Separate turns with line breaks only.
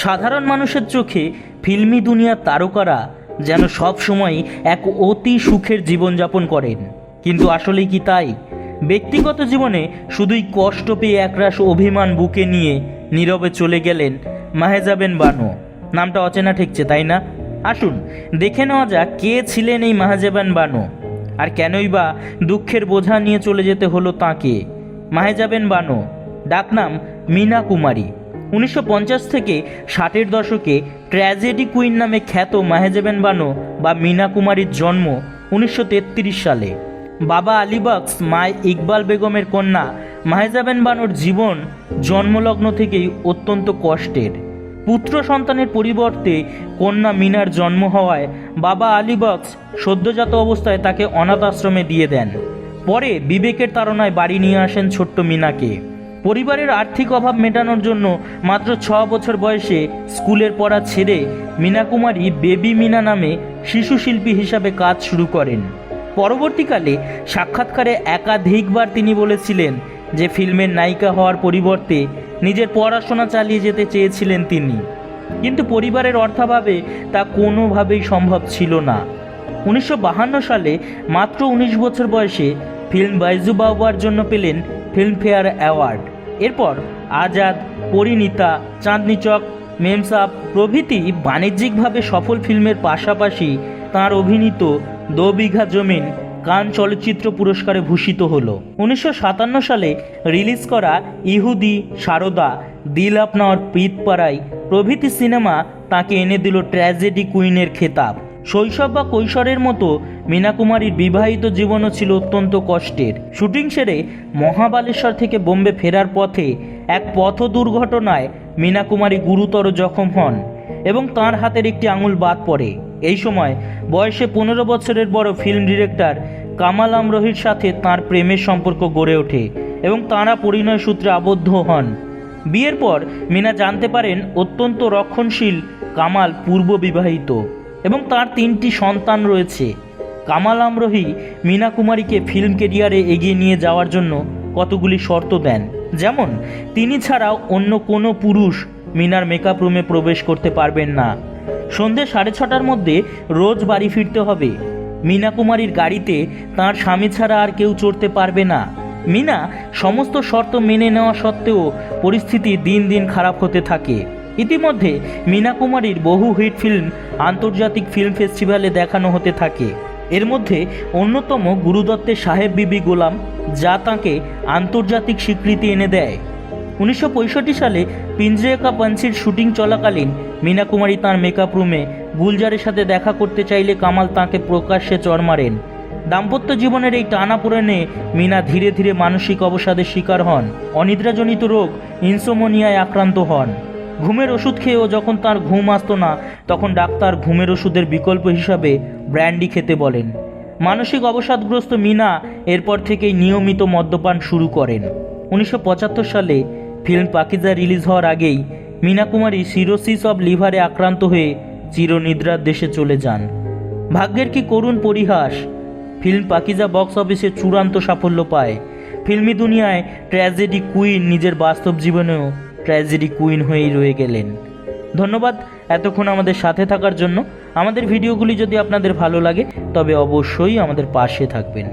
সাধারণ মানুষের চোখে ফিল্মি দুনিয়ার তারকারা যেন সব সময় এক অতি সুখের জীবনযাপন করেন, কিন্তু আসলেই কি তাই? ব্যক্তিগত জীবনে শুধুই কষ্ট পেয়ে একরাশ অভিমান বুকে নিয়ে নীরবে চলে গেলেন মাহেজাবিন বানো। নামটা অচেনা ঠেকছে, তাই না? আসুন দেখে নেওয়া যাক কে ছিলেন এই মাহেজাবিন বানো, আর কেনই বা দুঃখের বোঝা নিয়ে চলে যেতে হলো তাঁকে। মাহেজাবিন বানো, ডাকনাম মীনা কুমারী। 1950 থেকে 60-এর দশকে ট্র্যাজেডি কুইন নামে খ্যাত মাহেজাবিন বানো বা মীনা কুমারীর জন্ম 1933 সালে। বাবা আলী বক্স, মা ইকবাল বেগমের কন্যা মাহেজাবিন বানোর জীবন জন্মলগ্ন থেকেই অত্যন্ত কষ্টের। পুত্র সন্তানের পরিবর্তে কন্যা মীনার জন্ম হওয়ায় বাবা আলী বক্স সদ্যজাত অবস্থায় তাকে অনাথ আশ্রমে দিয়ে দেন। পরে বিবেকের তাড়নায় বাড়ি নিয়ে আসেন ছোট্ট মীনাকে। পরিবারের আর্থিক অভাব মেটানোর জন্য মাত্র 6 বছর বয়সে স্কুলের পড়া ছেড়ে মীনা কুমারী বেবি মীনা নামে শিশু শিল্পী হিসাবে কাজ শুরু করেন। পরবর্তীকালে সাক্ষাৎকারে একাধিকবার তিনি বলেছিলেন যে ফিল্মের নায়িকা হওয়ার পরিবর্তে নিজের পড়াশোনা চালিয়ে যেতে চেয়েছিলেন তিনি, কিন্তু পরিবারের অর্থাভাবে তা কোনোভাবেই সম্ভব ছিল না। 1952 সালে মাত্র 19 বছর বয়সে ফিল্ম বাইজু বাউবার জন্য পেলেন ফিল্মফেয়ার অ্যাওয়ার্ড। এরপর আজাদ, পরিণীতা, চাঁদনি চক, মেমসাব প্রভৃতি বাণিজ্যিকভাবে সফল ফিল্মের পাশাপাশি তাঁর অভিনীত 2 বিঘা জমিন কান চলচ্চিত্র পুরস্কারে ভূষিত হল। 1957 সালে রিলিজ করা ইহুদি, সারদা, দিল আপনা और প্রীত পারাই প্রভৃতি সিনেমা তাকে এনে দিল ট্র্যাজেডি কুইনের খেতাব। শৈশব বা কৈশোরের মতো মীনা কুমারীর বিবাহিত জীবনও ছিল অত্যন্ত কষ্টের। শুটিং সেরে মহাবালেশ্বর থেকে বোম্বে ফেরার পথে এক পথ দুর্ঘটনায় মীনা কুমারী গুরুতর জখম হন এবং তাঁর হাতের একটি আঙুল বাদ পড়ে। এই সময় বয়সে 15 বছরের বড় ফিল্ম ডিরেক্টর কামাল আমরোহির সাথে তাঁর প্রেমের সম্পর্ক গড়ে ওঠে এবং তাঁরা পরিণয় সূত্রে আবদ্ধ হন। বিয়ের পর মীনা জানতে পারেন অত্যন্ত রক্ষণশীল কামাল পূর্ব বিবাহিত এবং তার 3টি সন্তান রয়েছে। কামাল আমরোহি মীনা কুমারীকে ফিল্ম ক্যারিয়ারে এগিয়ে নিয়ে যাওয়ার জন্য কতগুলি শর্ত দেন, যেমন তিনি ছাড়াও অন্য কোনো পুরুষ মীনার মেকআপ রুমে প্রবেশ করতে পারবেন না, সন্ধ্যে 6:30টার মধ্যে রোজ বাড়ি ফিরতে হবে, মীনা কুমারীর গাড়িতে তার স্বামী ছাড়া আর কেউ চড়তে পারবে না। মীনা সমস্ত শর্ত মেনে নেওয়া সত্ত্বেও পরিস্থিতি দিন দিন খারাপ হতে থাকে। ইতিমধ্যে মীনা কুমারীর বহু হিট ফিল্ম আন্তর্জাতিক ফিল্ম ফেস্টিভ্যালে দেখানো হতে থাকে। এর মধ্যে অন্যতম গুরু দত্তের সাহেব বিবি গোলাম, যা তাঁকে আন্তর্জাতিক স্বীকৃতি এনে দেয়। 1965 সালে পিঞ্জরে কা পাঞ্ছির শুটিং চলাকালীন মীনা কুমারী তাঁর মেকআপ রুমে গুলজারের সাথে দেখা করতে চাইলে কামাল তাঁকে প্রকাশ্যে চড় মারেন। দাম্পত্য জীবনের এই টানাপোড়েনে মীনা ধীরে ধীরে মানসিক অবসাদের শিকার হন। অনিদ্রাজনিত রোগ ইনসোমনিয়ায় আক্রান্ত হন। ঘুমের ওষুধ খেয়েও যখন তার ঘুম আসতো না, তখন ডাক্তার ঘুমের ওষুধের বিকল্প হিসাবে ব্র্যান্ডি খেতে বলেন। মানসিক অবসাদগ্রস্ত মীনা এরপর থেকেই নিয়মিত মদ্যপান শুরু করেন। 1975 সালে ফিল্ম পাকিজা রিলিজ হওয়ার আগেই মীনা কুমারী সিরোসিস অব লিভারে আক্রান্ত হয়ে চিরনিদ্রার দেশে চলে যান। ভাগ্যের কি করুণ পরিহাস, ফিল্ম পাকিজা বক্স অফিসে চূড়ান্ত সাফল্য পায়। ফিল্মি দুনিয়ায় ট্র্যাজেডি কুইন নিজের বাস্তব জীবনেও ট্র্যাজেডি কুইন হয়েই রয়ে গেলেন। ধন্যবাদ এতক্ষণ আমাদের সাথে থাকার জন্য। আমাদের ভিডিওগুলি যদি আপনাদের ভালো লাগে তবে অবশ্যই আমাদের পাশে থাকবেন।